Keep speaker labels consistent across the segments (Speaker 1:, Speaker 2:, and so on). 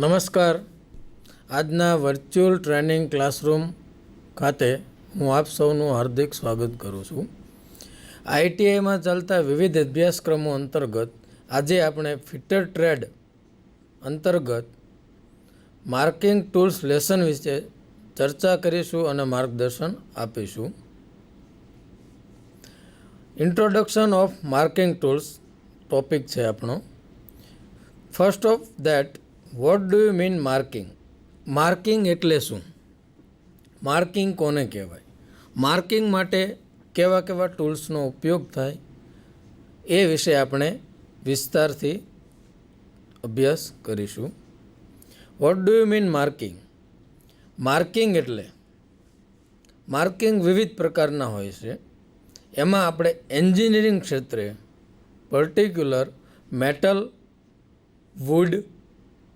Speaker 1: નમસ્કાર. આજના virtual training classroom ખાતે હું આપ સૌનું હાર્દિક સ્વાગત કરું છું. આઈટીઆઈમાં ચાલતા વિવિધ અભ્યાસક્રમો અંતર્ગત આજે આપણે ફિટર ટ્રેડ અંતર્ગત માર્કિંગ ટૂલ્સ લેસન વિશે ચર્ચા કરીશું અને માર્ગદર્શન આપીશું. Introduction of marking tools topic છે આપણો. First of that, what do you mean marking? Marking એટલે શું? માર્કિંગ કોને કહેવાય? માર્કિંગ માટે કેવા કેવા ટૂલ્સનો ઉપયોગ થાય એ વિશે આપણે વિસ્તારથી અભ્યાસ કરીશું. What do you mean marking? Marking એટલે માર્કિંગ વિવિધ પ્રકારના હોય છે. એમાં આપણે એન્જિનિયરિંગ ક્ષેત્રે પર્ટિક્યુલર મેટલ, વુડ,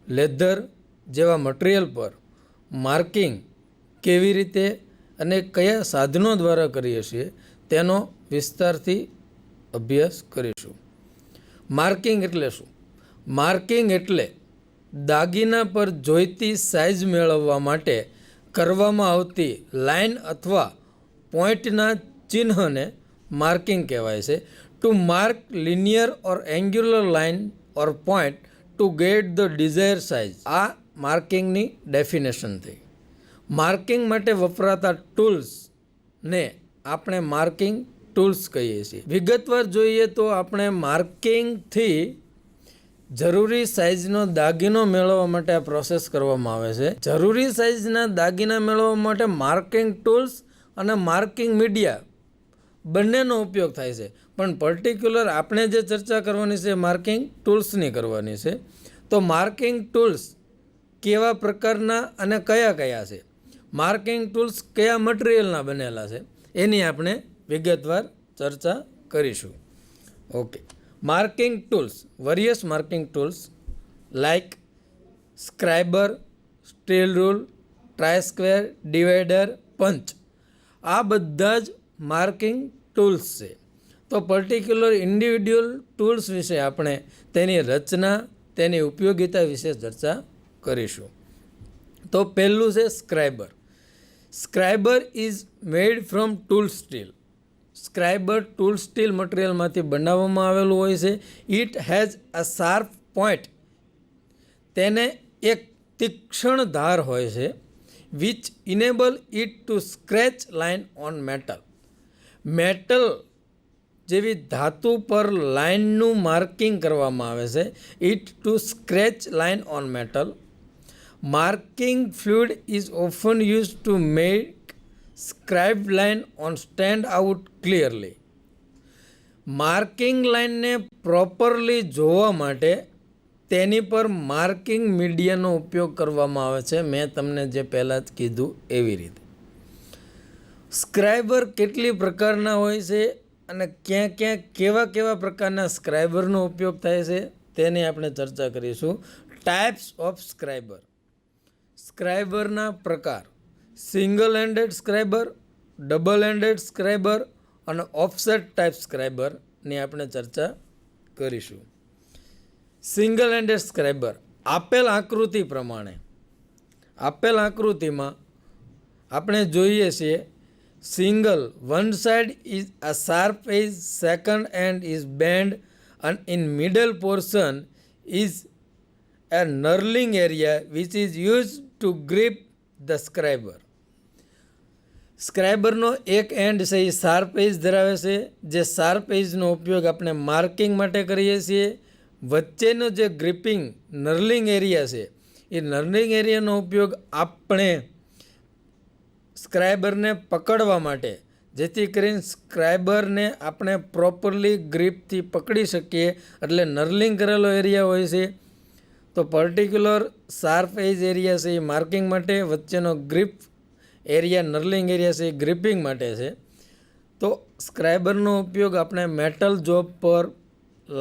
Speaker 1: લેધર જેવા મટીરિયલ પર માર્કિંગ કેવી રીતે અને કયા સાધનો દ્વારા કરીએ છીએ તેનો વિસ્તારથી અભ્યાસ કરીશું. માર્કિંગ એટલે શું? માર્કિંગ એટલે દાગીના પર જોઈતી સાઇઝ મેળવવા માટે કરવામાં આવતી લાઇન અથવા પોઈન્ટના ચિહ્નને માર્કિંગ કહેવાય છે. To mark linear or angular line or point to get the desire size. આ માર્કિંગની ડેફિનેશન થઈ. માર્કિંગ માટે વપરાતા ટૂલ્સને આપણે માર્કિંગ ટૂલ્સ કહીએ છીએ. વિગતવાર જોઈએ તો આપણે માર્કિંગથી જરૂરી સાઇઝનો દાગીનો મેળવવા માટે આ પ્રોસેસ કરવામાં આવે છે. જરૂરી સાઇઝના દાગીના મેળવવા માટે માર્કિંગ ટૂલ્સ અને માર્કિંગ મીડિયા બંનેનો ઉપયોગ થાય છે. પણ પર્ટિક્યુલર આપણે જે ચર્ચા કરવાની છે માર્કિંગ ટૂલ્સની કરવાની છે. તો માર્કિંગ ટૂલ્સ કેવા પ્રકારના અને કયા કયા છે, માર્કિંગ ટૂલ્સ કયા મટીરિયલના બનેલા છે એની આપણે વિગતવાર ચર્ચા કરીશું. Okay. Marking tools, various marking tools like scriber, steel rule, try square, divider, punch, આ બધા જ માર્કિંગ ટૂલ્સ છે. તો પર્ટિક્યુલર ઇન્ડિવિડ્યુઅલ ટૂલ્સ વિશે આપણે તેની રચના, તેની ઉપયોગિતા વિશે ચર્ચા કરીશું. તો પહેલું છે scriber. Scriber is made from tool steel. Scriber tool steel મટીરિયલમાંથી બનાવવામાં આવેલું હોય છે. It has a sharp point. તેને એક તીક્ષ્ણ ધાર હોય છે. Which enable it to scratch line on metal. Metal જેવી ધાતુ પર લાઇનનું માર્કિંગ કરવામાં આવે છે. It to scratch line on metal. Marking fluid is often use to make scribed line on stand out clearly. Marking લાઇનને પ્રોપરલી જોવા માટે તેની પર માર્કિંગ મીડિયાનો ઉપયોગ કરવામાં આવે છે. મેં તમને જે પહેલાં જ કીધું એવી રીતે. સ્ક્રાઇબર કેટલી પ્રકારના હોય છે અને ક્યાં ક્યાં કેવા કેવા પ્રકારના સ્ક્રાઇબરનો ઉપયોગ થાય છે તેની આપણે ચર્ચા કરીશું. Types of scriber. સ્ક્રાઇબરના પ્રકાર: single ended scriber, double ended scriber અને ઓફસેટ ટાઈપ સ્ક્રાઇબરની આપણે ચર્ચા કરીશું. સિંગલ એન્ડેડ સ્ક્રાઇબર આપેલ આકૃતિ પ્રમાણે, આપેલ આકૃતિમાં આપણે જોઈએ છીએ single, one side is a sharp edge, second end is bent, and in middle portion is a knurling area which is used to grip the scriber. સ્ક્રાઇબરનો એક એન્ડ છે એ શાર્પ એજ ધરાવે છે. જે શાર્પ એજનો ઉપયોગ આપણે માર્કિંગ માટે કરીએ છીએ. વચ્ચેનો જે ગ્રીપિંગ નર્લિંગ એરિયા છે એ નર્લિંગ એરિયાનો ઉપયોગ આપણે સ્ક્રાઇબરને પકડવા માટે, જેથી કરીને સ્ક્રાઇબરને આપણે પ્રોપરલી ગ્રીપથી પકડી શકીએ, એટલે નર્લિંગ કરેલો એરિયા હોય છે. તો પર્ટિક્યુલર શાર્પ એજ એરિયા છે એ માર્કિંગ માટે, વચ્ચેનો ગ્રીપ એરિયા નર્લિંગ એરિયા છે એ ગ્રીપિંગ માટે છે. તો સ્ક્રાઇબરનો ઉપયોગ આપણે મેટલ જોબ પર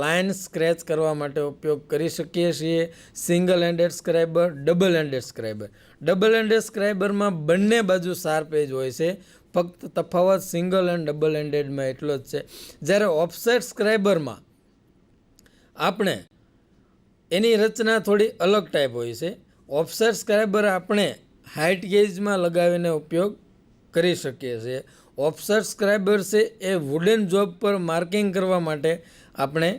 Speaker 1: લાઇન સ્ક્રેચ કરવા માટે ઉપયોગ કરી શકીએ છીએ. Single ended scriber, double ended scriber. Double ended સ્ક્રાઇબરમાં બંને બાજુ શાર્પ એજ હોય છે. ફક્ત તફાવત સિંગલ એન્ડ ડબલ એન્ડેડમાં એટલો જ છે. જ્યારે ઓફસેટ સ્ક્રાઇબરમાં આપણે એની રચના થોડી અલગ ટાઈપ હોય છે. ઓફસેટ સ્ક્રાઇબર આપણે હાઇટ ગેજમાં લગાવીને ઉપયોગ કરી શકીએ છીએ. ઓફસેટ સ્ક્રાઇબર છે એ વુડન જોબ પર માર્કિંગ કરવા માટે આપણે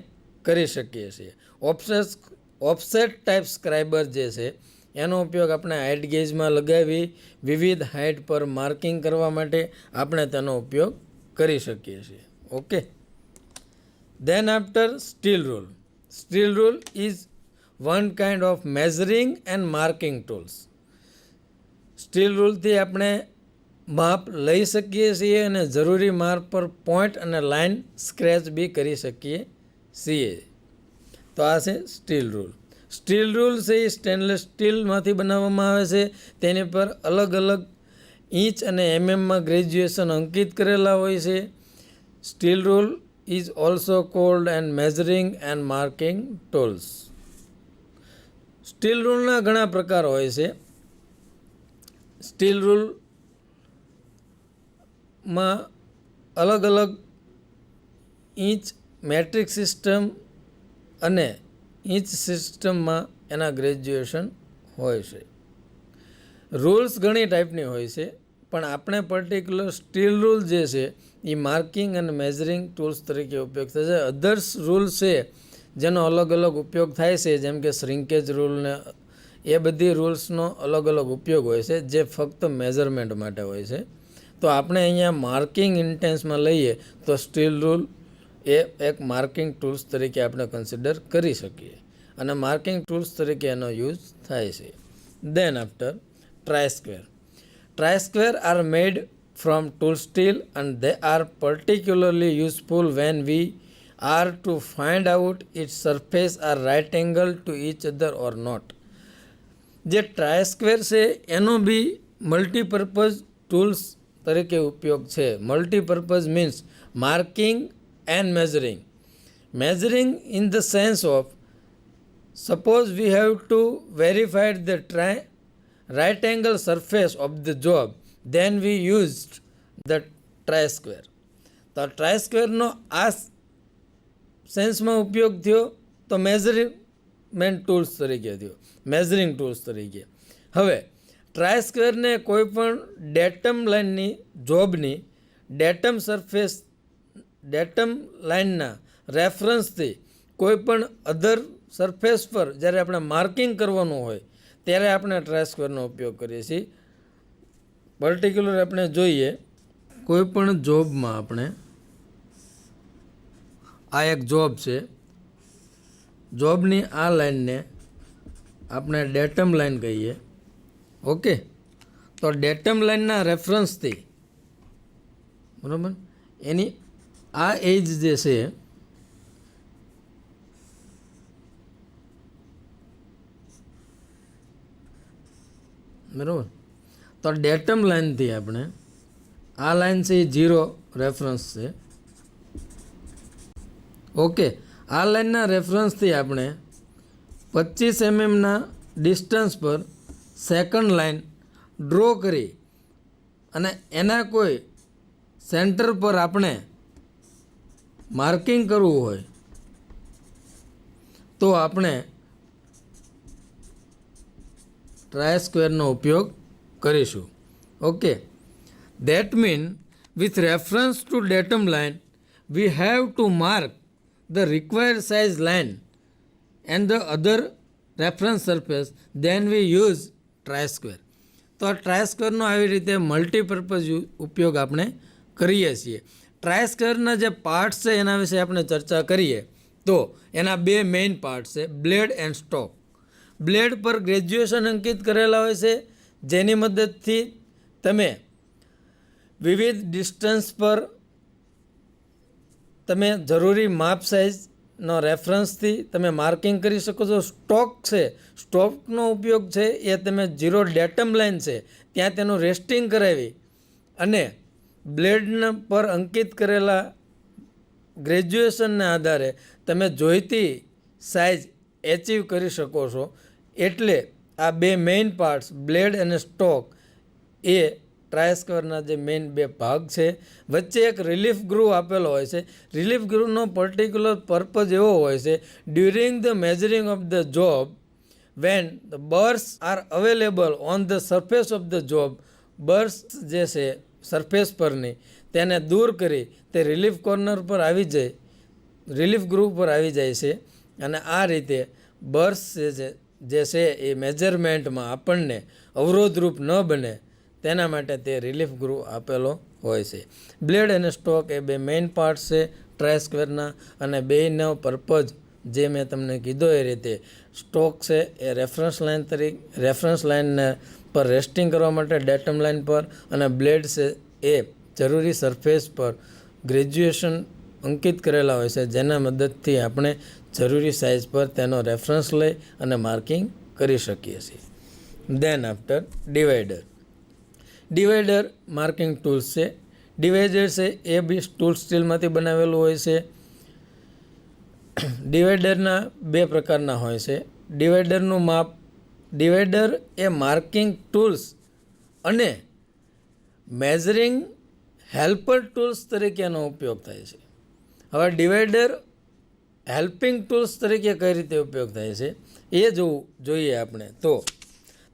Speaker 1: કરી શકીએ છીએ. ઓફસેટ ટાઈપ સ્ક્રાઇબર જે છે એનો ઉપયોગ આપણે હાઇટ ગેજમાં લગાવી વિવિધ હાઇટ પર માર્કિંગ કરવા માટે આપણે તેનો ઉપયોગ કરી શકીએ છીએ. Okay. Then after steel rule. Steel rule is one kind of measuring and marking tools. Steel રૂલથી આપણે માપ લઈ શકીએ છીએ અને જરૂરી માપ પર પોઈન્ટ અને લાઇન સ્ક્રેચ બી કરી શકીએ છીએ. તો આ છે સ્ટીલ રૂલ. સ્ટીલ રૂલ છે એ સ્ટેનલેસ સ્ટીલમાંથી બનાવવામાં આવે છે. તેની પર અલગ અલગ ઇંચ અને એમએમમાં ગ્રેજ્યુએશન અંકિત કરેલા હોય છે. Steel rule is also called and measuring and marking tools. Steel રૂલના ઘણા પ્રકાર હોય છે. સ્ટીલ રૂલમાં અલગ અલગ ઇંચ મેટ્રિક સિસ્ટમ અને ઇંચ સિસ્ટમમાં એના ગ્રેજ્યુએશન હોય છે. રૂલ્સ ઘણી ટાઈપની હોય છે, પણ આપણે પર્ટિક્યુલર સ્ટીલ રૂલ જે છે એ માર્કિંગ અને મેઝરિંગ ટૂલ્સ તરીકે ઉપયોગ થાય છે. અધર્સ રૂલ છે જેનો અલગ અલગ ઉપયોગ થાય છે, જેમ કે શ્રિંકેજ રૂલને એ બધી રૂલ્સનો અલગ અલગ ઉપયોગ હોય છે જે ફક્ત મેઝરમેન્ટ માટે હોય છે. તો આપણે અહીંયા માર્કિંગ ઇન્ટેન્સમાં લઈએ તો સ્ટીલ રૂલ એ એક માર્કિંગ ટૂલ્સ તરીકે આપણે કન્સિડર કરી શકીએ અને માર્કિંગ ટૂલ્સ તરીકે એનો યુઝ થાય છે. Then after try square. Try square are made from tool steel and they are particularly useful when we are to find out its surface are right angle to each other or not. જે try square છે એનો બી multipurpose tools તરીકે ઉપયોગ છે. Multipurpose means marking and measuring. Measuring in the sense of suppose V have two verified the right angle surface of the job, then we used the try square. તો try સ્ક્વેરનો આ સેન્સમાં ઉપયોગ થયો તો measurement tools તરીકે થયો, measuring tools તરીકે. હવે try સ્ક્વેરને કોઈ પણ ડેટમ લાઇનની જોબની ડેટમ લાઇનના રેફરન્સથી કોઈ પણ અધર સરફેસ પર જ્યારે આપણે માર્કિંગ કરવાનું હોય ત્યારે આપણે ટ્રાય સ્ક્વેરનો ઉપયોગ કરીએ છીએ. પર્ટિક્યુલર આપણે જોઈએ કોઈ પણ જોબમાં આપણે આ એક જોબ છે, જોબની આ લાઇનને આપણે ડેટમ લાઇન કહીએ. ઓકે. તો ડેટમ લાઇનના રેફરન્સથી બરાબર એની આ એજ જે છે બરાબર, તો ડેટમ લાઇનથી આપણે આ લાઇન છે એ 0 રેફરન્સ છે. ઓકે. આ લાઇનના રેફરન્સથી આપણે 25 mm ડિસ્ટન્સ પર સેકન્ડ લાઇન ડ્રો કરી અને એના કોઈ સેન્ટર પર આપણે માર્કિંગ કરવું હોય તો આપણે ટ્રાય સ્ક્વેરનો ઉપયોગ કરીશું. Okay. That mean with reference to datum line we have to mark the required size line and the other reference surface, then we use try square. તો આ ટ્રાય સ્ક્વેરનો આવી રીતે મલ્ટીપર્પઝ ઉપયોગ આપણે કરીએ છીએ. ટ્રાય સ્ક્વેરના જે પાર્ટ્સ છે એના વિશે આપણે ચર્ચા કરીએ તો એના 2 મેઇન પાર્ટ છે, બ્લેડ એન્ડ સ્ટોક. બ્લેડ પર ગ્રેજ્યુએશન અંકિત કરેલા હોય છે જેની મદદથી તમે વિવિધ ડિસ્ટન્સ પર તમે જરૂરી માપ સાઇઝનો રેફરન્સથી તમે માર્કિંગ કરી શકો છો. સ્ટોક છે, સ્ટોકનો ઉપયોગ છે એ તમે 0 ડેટમ લાઇન છે ત્યાં તેનું રેસ્ટિંગ કરાવી અને બ્લેડના પર અંકિત કરેલા ગ્રેજ્યુએશનના આધારે તમે જોઈતી સાઇઝ એચીવ કરી શકો છો. એટલે આ 2 મેઇન પાર્ટ્સ બ્લેડ અને સ્ટોક એ ટ્રાય સ્ક્વેરના જે મેઇન 2 ભાગ છે. વચ્ચે એક રિલીફ ગ્રુવ આપેલો હોય છે. રિલીફ ગ્રુવનો પર્ટિક્યુલર પર્પઝ એવો હોય છે, during the measuring of the job when the burrs are available on the surface of the job, burrs જે છે સરફેસ પરની તેને દૂર કરી તે રિલીફ કોર્નર પર આવી જાય, રિલીફ ગ્રુપ પર આવી જાય છે. અને આ રીતે બર્સ જે છે એ મેજરમેન્ટમાં આપણને અવરોધરૂપ ન બને તેના માટે તે રિલીફ ગ્રુપ આપેલો હોય છે. બ્લેડ અને સ્ટોક એ બે મેઇન પાર્ટ છે ટ્રાય સ્ક્વેરના, અને બેયનો પર્પઝ જે મેં તમને કીધો એ રીતે સ્ટોક છે એ રેફરન્સ લાઇનને પર રેસ્ટિંગ કરવા માટે ડેટમ લાઇન પર, અને બ્લેડ છે એ જરૂરી સરફેસ પર ગ્રેજ્યુએશન અંકિત કરેલા હોય છે જેના મદદથી આપણે જરૂરી સાઇઝ પર તેનો રેફરન્સ લઈ અને માર્કિંગ કરી શકીએ છીએ. Then after divider marking tools છે. ડિવાઈડર છે એ બી ટૂલ સ્ટીલમાંથી બનાવેલું હોય છે. ડિવાઈડરના બે પ્રકારના હોય છે. ડિવાઈડરનું માપ, ડિવાઈડર એ માર્કિંગ ટૂલ્સ અને મેઝરિંગ હેલ્પર ટૂલ્સ તરીકેનો ઉપયોગ થાય છે. હવે ડિવાઈડર હેલ્પિંગ ટૂલ્સ તરીકે કઈ રીતે ઉપયોગ થાય છે એ જોઈએ આપણે. તો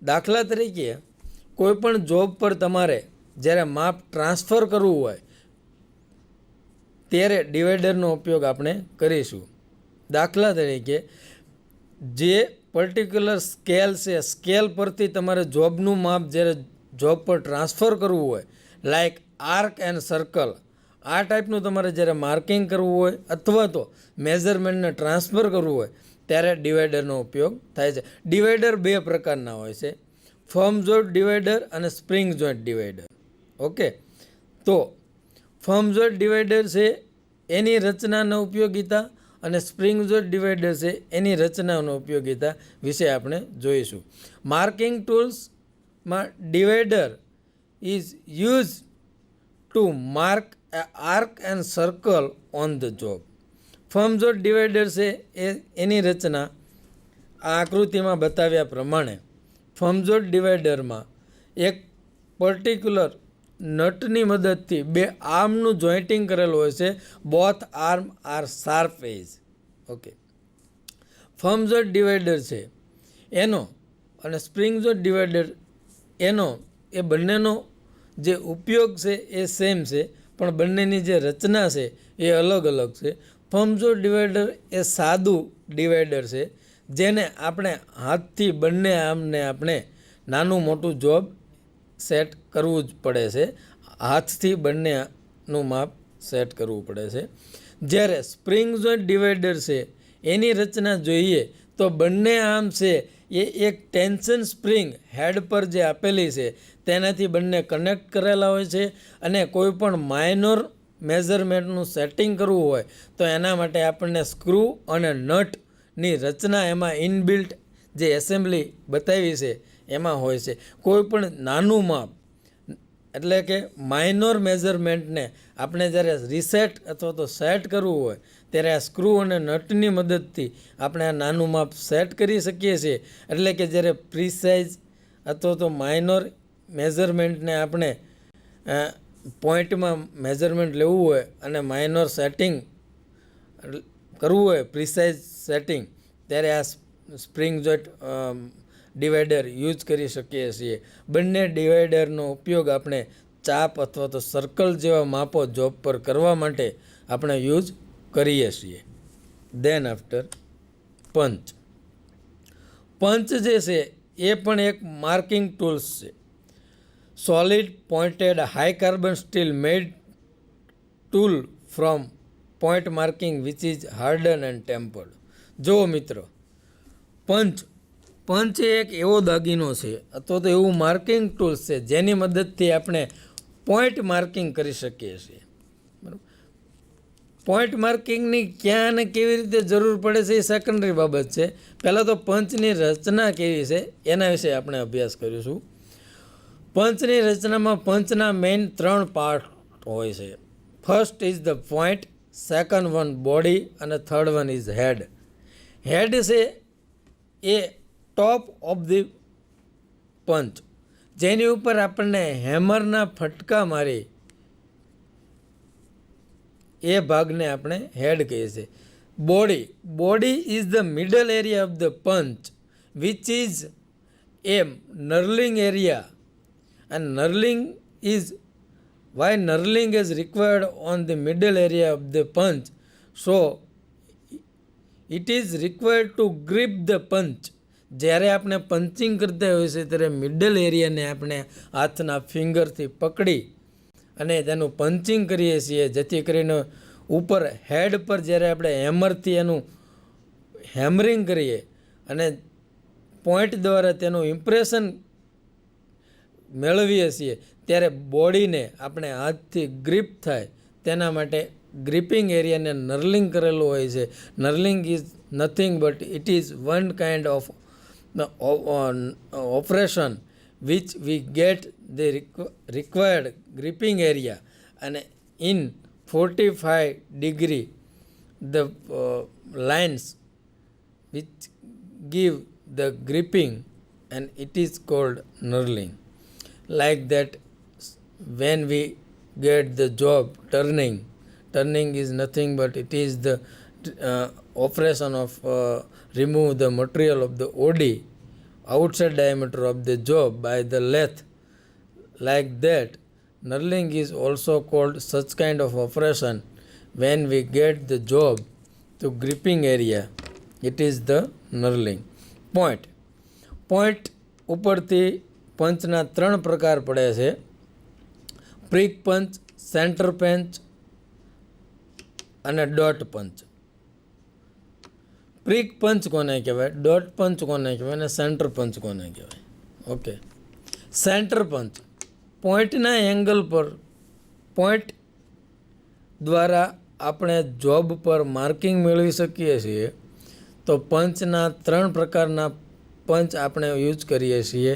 Speaker 1: દાખલા તરીકે કોઈ પણ જોબ પર તમારે જ્યારે માપ ટ્રાન્સફર કરવું હોય ત્યારે ડિવાઈડરનો ઉપયોગ આપણે કરીશું. દાખલા તરીકે જે પર્ટિક્યુલર સ્કેલ છે, સ્કેલ પરથી તમારે જોબનું માપ જ્યારે જોબ પર ટ્રાન્સફર કરવું હોય, લાઇક આર્ક એન્ડ સર્કલ, આ ટાઈપનું તમારે જ્યારે માર્કિંગ કરવું હોય અથવા તો મેઝરમેન્ટને ટ્રાન્સફર કરવું હોય ત્યારે ડિવાઈડરનો ઉપયોગ થાય છે. ડિવાઈડર બે પ્રકારના હોય છે, ફર્મ જોઈન્ટ ડિવાઈડર અને સ્પ્રિંગ જોઈન્ટ ડિવાઈડર. ઓકે, તો ફર્મ જોઈન્ટ ડિવાઈડર છે એની રચનાનો ઉપયોગિતા અને સ્પ્રિંગ જોઈન્ટ ડિવાઈડર છે એની રચનાનો ઉપયોગિતા વિશે આપણે જોઈશું. માર્કિંગ ટૂલ્સમાં divider is use to mark arc and circle on the job. Firm joint divider છે એની રચના આ આકૃતિમાં બતાવ્યા પ્રમાણે ફર્મ જોઈન્ટ ડિવાઈડરમાં એક પર્ટિક્યુલર નટની મદદથી બે આર્મનું જોઈન્ટિંગ કરેલું હોય છે. બોથ આર્મ આર શાર્પ એજ. ઓકે, ફર્મ જોઈન્ટ ડિવાઈડર છે એનો અને સ્પ્રિંગ જોઈન્ટ ડિવાઈડર એનો એ બંનેનો જે ઉપયોગ છે એ સેમ છે, પણ બંનેની જે રચના છે એ અલગ અલગ છે. ફર્મ જોઈન્ટ ડિવાઈડર એ સાદું ડિવાઈડર છે જેને આપણે હાથથી બંને આમને આપણે નાનું મોટું જોબ સેટ કરવું જ પડે છે, હાથથી બંનેનું માપ સેટ કરવું પડે છે. જ્યારે સ્પ્રિંગ જોઈન્ટ ડિવાઈડર છે એની રચના જોઈએ તો બંને આર્મ છે એ એક ટેન્શન સ્પ્રિંગ હેડ પર જે આપેલી છે તેનાથી બંને કનેક્ટ કરેલા હોય છે, અને કોઈ પણ માઇનોર મેઝરમેન્ટનું સેટિંગ કરવું હોય તો એના માટે આપણને સ્ક્રૂ અને નટની રચના એમાં ઇનબિલ્ટ જે એસેમ્બલી બતાવી છે એમાં હોય છે. કોઈ પણ નાનું માપ એટલે કે માઇનોર મેઝરમેન્ટને આપણે જ્યારે રીસેટ અથવા તો સેટ કરવું હોય ત્યારે આ સ્ક્રૂ અને નટની મદદથી આપણે આ નાનું માપ સેટ કરી શકીએ છીએ. એટલે કે જ્યારે પ્રીસાઇઝ અથવા તો માઇનોર મેઝરમેન્ટને આપણે પોઈન્ટમાં મેઝરમેન્ટ લેવું હોય અને માઇનોર સેટિંગ કરવું હોય, પ્રીસાઇઝ સેટિંગ, ત્યારે આ સ્પ્રિંગ જોઈન્ટ ડિવાઈડર યુઝ કરી શકીએ છીએ. બંને ડિવાઈડરનો ઉપયોગ આપણે ચાપ અથવા તો સર્કલ જેવા માપો જોબ પર કરવા માટે આપણે યુઝ કરીએ છીએ. દેન આફ્ટર પંચ. પંચ જે છે એ પણ એક માર્કિંગ ટૂલ્સ છે. Solid pointed high carbon steel made tool from point marking which is harden and tempered. જુઓ મિત્રો, પંચ એ એક એવો દાગીનો છે અથવા તો એવું માર્કિંગ ટૂલ્સ છે જેની મદદથી આપણે પોઈન્ટ માર્કિંગ કરી શકીએ છીએ. બરાબર, પોઈન્ટ માર્કિંગની ક્યાં અને કેવી રીતે જરૂર પડે છે એ સેકન્ડરી બાબત છે. પહેલાં તો પંચની રચના કેવી છે એના વિશે આપણે અભ્યાસ કરીશું. પંચની રચનામાં પંચના મેઇન 3 પાર્ટ હોય છે. First is the point, second one body અને થર્ડ વન ઇઝ હેડ. હેડ છે એ ટોપ ઓફ ધી પંચ, જેની ઉપર આપણને હેમરના ફટકા મારી એ ભાગને આપણે હેડ કહીએ છીએ. Body is the middle area of the punch which is a knurling area, and knurling is why knurling is required on the middle area of the punch, so it is required to grip the punch. જ્યારે આપણે punching કરતા હોય છે ત્યારે middle એરિયાને આપણે હાથના ફિંગરથી પકડી અને તેનું પંચિંગ કરીએ છીએ, જેથી કરીને ઉપર હેડ પર જ્યારે આપણે હેમરથી એનું હેમરિંગ કરીએ અને પોઈન્ટ દ્વારા તેનું ઇમ્પ્રેશન મેળવીએ છીએ ત્યારે બોડીને આપણે હાથથી ગ્રીપ થાય તેના માટે ગ્રીપિંગ એરિયાને નર્લિંગ કરેલું હોય છે. Knurling is nothing but it is one kind of operation which we get the required gripping area, and in 45 degree the lines which give the gripping, and it is called knurling. Like that, when we get the job turning is nothing but it is the operation of remove the material of the OD outside diameter of the job by the lathe. Like that, knurling is also called such kind of operation. When we get the job to gripping area, it is the knurling. point ઉપરથી પંચના 3 પ્રકાર પડે છે: prick પંચ, centre પંચ અને dot પંચ. Prick પંચ કોને કહેવાય, dot પંચ કોને કહેવાય અને સેન્ટર પંચ કોને કહેવાય? ઓકે, સેન્ટર પંચ પોઈન્ટના એંગલ પર પોઈન્ટ દ્વારા આપણે જોબ પર માર્કિંગ મેળવી શકીએ છીએ. તો પંચના 3 પ્રકારના પંચ આપણે યુઝ કરીએ છીએ.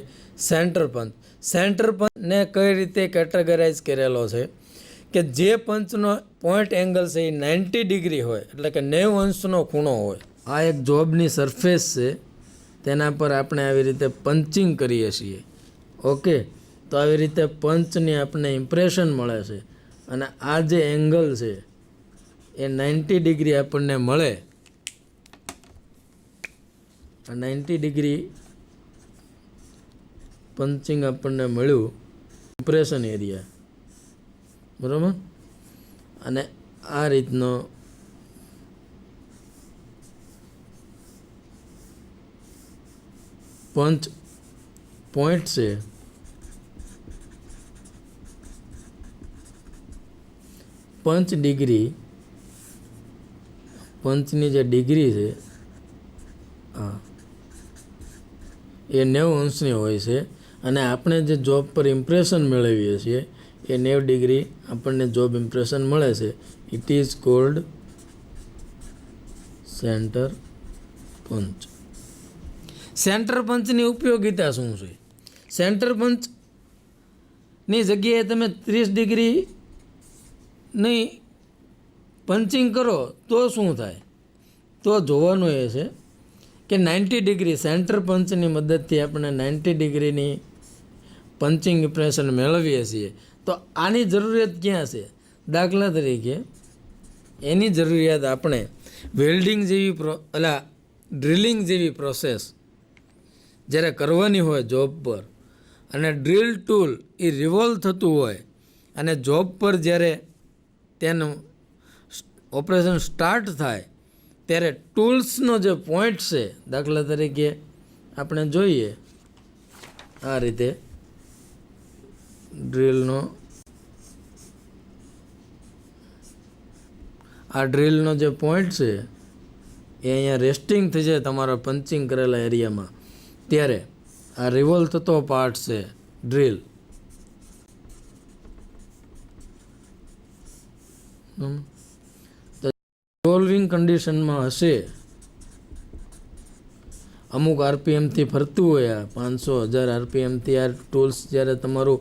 Speaker 1: સેન્ટર પંચને કઈ રીતે કેટેગરાઇઝ કરેલો છે કે જે પંચનો પોઈન્ટ એંગલ છે એ 90 ડિગ્રી હોય, એટલે કે 90 અંશનો ખૂણો હોય. આ એક જોબની સરફેસ છે, તેના પર આપણે આવી રીતે પંચિંગ કરીએ છીએ. ઓકે, તો આવી રીતે પંચની આપણને ઇમ્પ્રેશન મળે છે અને આ જે એંગલ છે એ 90 ડિગ્રી આપણને મળે. 90 ડિગ્રી પંચિંગ આપણને મળ્યું ઇમ્પ્રેશન એરિયા, બરાબર. અને આ રીતનો પંચ પોઈન્ટ છે પંચ ડિગ્રી, પંચની જે ડિગ્રી છે હા એ 90 અંશની હોય છે અને આપણે જે જોબ પર ઇમ્પ્રેશન મેળવીએ છીએ એ 90 ડિગ્રી આપણને જોબ ઇમ્પ્રેશન મળે છે. It is called centre punch. Centre પંચની ઉપયોગિતા શું છે? સેન્ટર પંચની જગ્યાએ તમે 30 ડિગ્રીની પંચિંગ કરો તો શું થાય? તો જોવાનું એ છે કે 90 ડિગ્રી સેન્ટર પંચની મદદથી આપણે 90 ડિગ્રીની પંચિંગ ઇમ્પ્રેશન મેળવીએ છીએ. તો આની જરૂરિયાત ક્યાં છે? દાખલા તરીકે એની જરૂરિયાત આપણે વેલ્ડિંગ જેવી ડ્રિલિંગ જેવી પ્રોસેસ જ્યારે કરવાની હોય જોબ પર, અને ડ્રિલ ટૂલ એ રિવોલ્વ થતું હોય અને જોબ પર જ્યારે તેનું ઓપરેશન સ્ટાર્ટ થાય ત્યારે ટૂલ્સનો જે પોઈન્ટ છે, દાખલા તરીકે આપણે જોઈએ આ રીતે ડ્રિલનો જે પોઈન્ટ છે એ અહીંયા રેસ્ટિંગ થઈ જાય તમારા પંચિંગ કરેલા એરિયામાં, ત્યારે આ રિવોલ્વ થતો પાર્ટ છે ડ્રિલ. રિવોલ્વિંગ કન્ડિશનમાં હશે, અમુક આરપીએમથી ફરતું હોય, આ 500-1000 આરપીએમથી આ ટૂલ્સ જ્યારે તમારું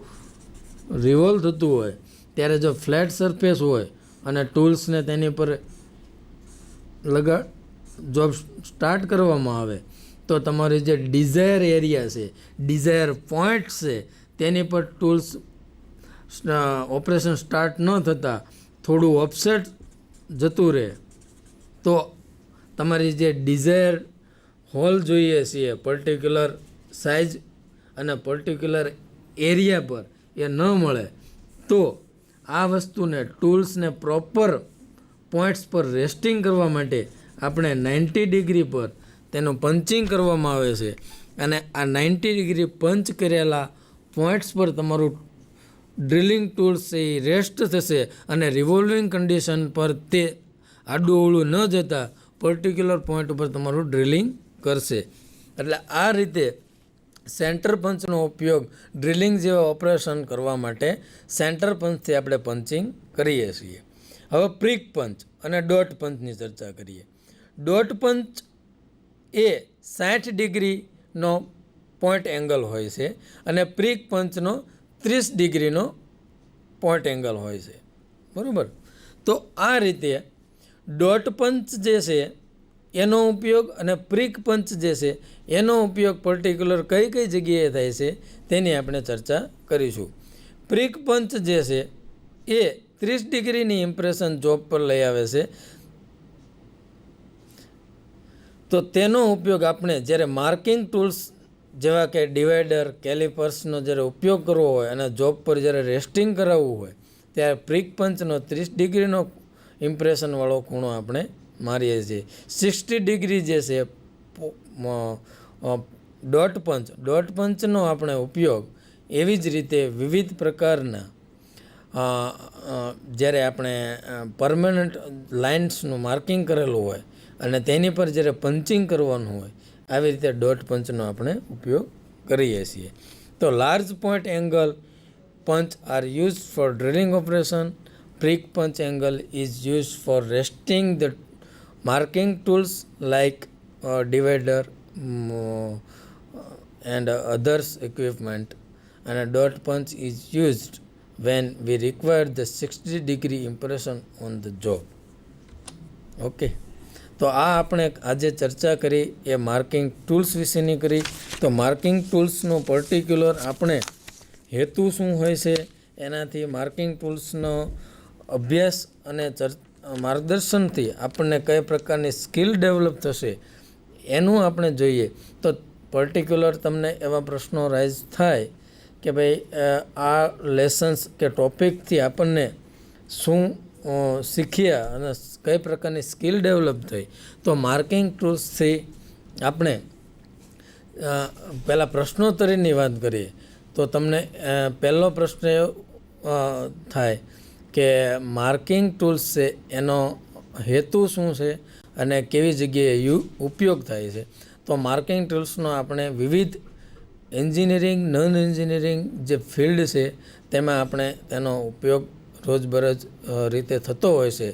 Speaker 1: રિવોલ્વ થતું હોય ત્યારે જો ફ્લેટ સરફેસ હોય અને ટૂલ્સને તેની પર જોબ સ્ટાર્ટ કરવામાં આવે તો તમારી જે ડિઝાયર એરિયા છે, ડિઝાયર પોઈન્ટ છે, તેની પર ટૂલ્સ ઓપરેશન સ્ટાર્ટ ન થતાં થોડું ઓફસેટ જતું રહે તો તમારી જે ડિઝાયર હોલ જોઈએ છીએ પર્ટિક્યુલર સાઇઝ અને પર્ટિક્યુલર એરિયા પર એ ન મળે તો આ વસ્તુને ટૂલ્સને પ્રોપર પોઈન્ટ્સ પર રેસ્ટિંગ કરવા માટે આપણે 90 ડિગ્રી પર તેનું પંચિંગ કરવામાં આવે છે અને આ 90 ડિગ્રી પંચ કરેલા પોઈન્ટ્સ પર તમારું ડ્રિલિંગ ટૂલ્સ એ રેસ્ટ થશે અને રિવોલ્વિંગ કન્ડિશન પર તે આડું અવળું ન જતાં પર્ટિક્યુલર પોઈન્ટ ઉપર તમારું ડ્રિલિંગ કરશે. એટલે આ રીતે સેન્ટર પંચનો ઉપયોગ ડ્રિલિંગ જેવા ઓપરેશન કરવા માટે સેન્ટર પંચથી આપણે પંચિંગ કરીએ છીએ. હવે પ્રિક પંચ અને ડોટ પંચની ચર્ચા કરીએ. ડોટ પંચ એ 60 ડિગ્રીનો પોઈન્ટ એંગલ હોય છે અને પ્રિક પંચનો 30 ડિગ્રીનો પોઈન્ટ એંગલ હોય છે. બરાબર. તો આ રીતે ડોટ પંચ જે છે એનો ઉપયોગ અને પ્રિક પંચ જે છે એનો ઉપયોગ પર્ટિક્યુલર કઈ કઈ જગ્યાએ થાય છે તેની આપણે ચર્ચા કરીશું. પ્રિક પંચ જે છે એ 30 ડિગ્રીની ઇમ્પ્રેશન જોબ પર લઈ આવે છે. તો તેનો ઉપયોગ આપણે જ્યારે માર્કિંગ ટૂલ્સ જેવા કે ડિવાઈડર કેલિપર્સનો જ્યારે ઉપયોગ કરવો હોય અને જોબ પર જ્યારે રેસ્ટિંગ કરાવવું હોય ત્યારે પ્રિક પંચનો 30 ડિગ્રીનો ઇમ્પ્રેશનવાળો ખૂણો આપણે મારીએ છીએ. 60 ડિગ્રી જે છે ડોટ પંચનો આપણે ઉપયોગ એવી જ રીતે વિવિધ પ્રકારના જ્યારે આપણે પરમેનન્ટ લાઇન્સનું માર્કિંગ કરેલું હોય અને તેની પર જ્યારે પંચિંગ કરવાનું હોય આવી રીતે ડોટ પંચનો આપણે ઉપયોગ કરીએ છીએ. તો large point angle punch are use for drilling operation. Prick punch angle is use for resting the marking tools like divider and others equipment અને dot punch is used when we require the 60 degree impression on the job. Okay. તો આ આપણે આજે ચર્ચા કરી એ marking tools વિશેની કરી. તો માર્કિંગ ટૂલ્સનો પર્ટિક્યુલર આપણે હેતુ શું હોય છે એનાથી માર્કિંગ ટૂલ્સનો અભ્યાસ અને માર્ગદર્શનથી આપણને કઈ પ્રકારની સ્કિલ ડેવલપ થશે એનું આપણે જોઈએ. તો પર્ટિક્યુલર તમને એવા પ્રશ્નો રાઇઝ થાય કે ભાઈ આ લેસન્સ કે ટોપિકથી આપણને શું શીખ્યા અને કઈ પ્રકારની સ્કિલ ડેવલપ થઈ. તો માર્કિંગ ટૂલ્સથી આપણે પહેલાં પ્રશ્નોત્તરીની વાત કરીએ તો તમને પહેલો પ્રશ્ન એવો થાય કે માર્કિંગ ટૂલ્સ છે એનો હેતુ શું છે અને કેવી જગ્યાએ ઉપયોગ થાય છે. તો માર્કિંગ ટૂલ્સનો આપણે વિવિધ એન્જિનિયરિંગ નોન એન્જિનિયરિંગ જે ફિલ્ડ છે તેમાં આપણે તેનો ઉપયોગ રોજબરોજ રીતે થતો હોય છે.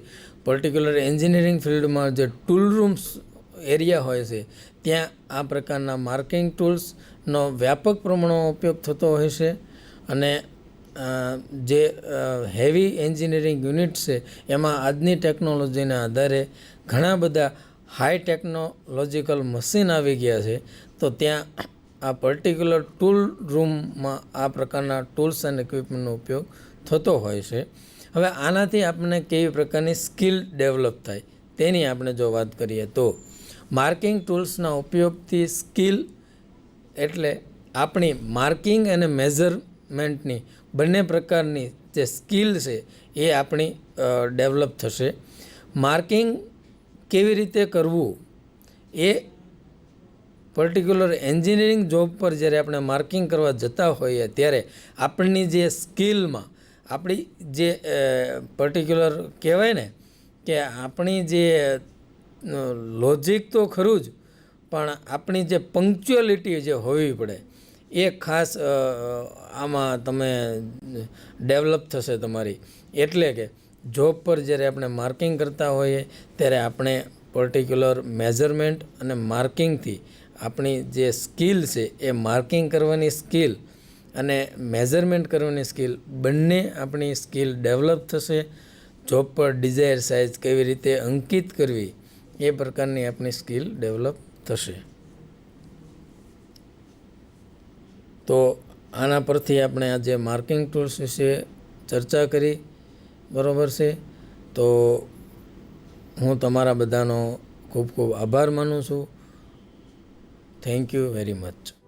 Speaker 1: પર્ટિક્યુલર એન્જિનિયરિંગ ફિલ્ડમાં જે ટૂલ રૂમ્સ એરિયા હોય છે ત્યાં આ પ્રકારના માર્કિંગ ટૂલ્સનો વ્યાપક પ્રમાણમાં ઉપયોગ થતો હોય છે. અને જે હેવી એન્જિનિયરિંગ યુનિટ છે એમાં આજની ટેકનોલોજીના આધારે ઘણા બધા હાઈ ટેકનોલોજીકલ મશીન આવી ગયા છે. તો ત્યાં આ પર્ટિક્યુલર ટૂલ રૂમમાં આ પ્રકારના ટૂલ્સ એન્ડ ઇક્વિપમેન્ટનો ઉપયોગ થતો હોય છે. હવે આનાથી આપણને કેવી પ્રકારની સ્કિલ ડેવલપ થાય તેની આપણે જો વાત કરીએ તો માર્કિંગ ટૂલ્સના ઉપયોગથી સ્કિલ એટલે આપણી માર્કિંગ અને મેઝરમેન્ટની બંને પ્રકારની જે સ્કિલ છે એ આપણી ડેવલપ થશે. માર્કિંગ કેવી રીતે કરવું એ પર્ટિક્યુલર એન્જિનિયરિંગ જોબ પર જ્યારે આપણે માર્કિંગ કરવા જતા હોઈએ ત્યારે આપણી જે સ્કિલમાં આપણી જે પર્ટિક્યુલર કહેવાય ને કે આપણી જે લોજિક તો ખરું જ પણ આપણી જે પંક્ચ્યુઅલિટી જે હોવી પડે એ ખાસ આમાં તમે ડેવલપ થશે તમારી. એટલે કે જોબ પર જ્યારે આપણે માર્કિંગ કરતા હોઈએ ત્યારે આપણે પર્ટિક્યુલર મેઝરમેન્ટ અને માર્કિંગથી આપણી જે સ્કિલ છે એ માર્કિંગ કરવાની સ્કિલ અને મેઝરમેન્ટ કરવાની સ્કિલ બંને આપણી સ્કિલ ડેવલપ થશે. જોબ પર ડિઝાયર સાઇઝ કેવી રીતે અંકિત કરવી એ પ્રકારની આપણી સ્કિલ ડેવલપ થશે. તો આના પરથી આપણે આજે માર્કિંગ ટૂલ્સ વિશે ચર્ચા કરી. બરાબર છે. તો હું તમારા બધાનો ખૂબ ખૂબ આભાર માનું છું. Thank you very much.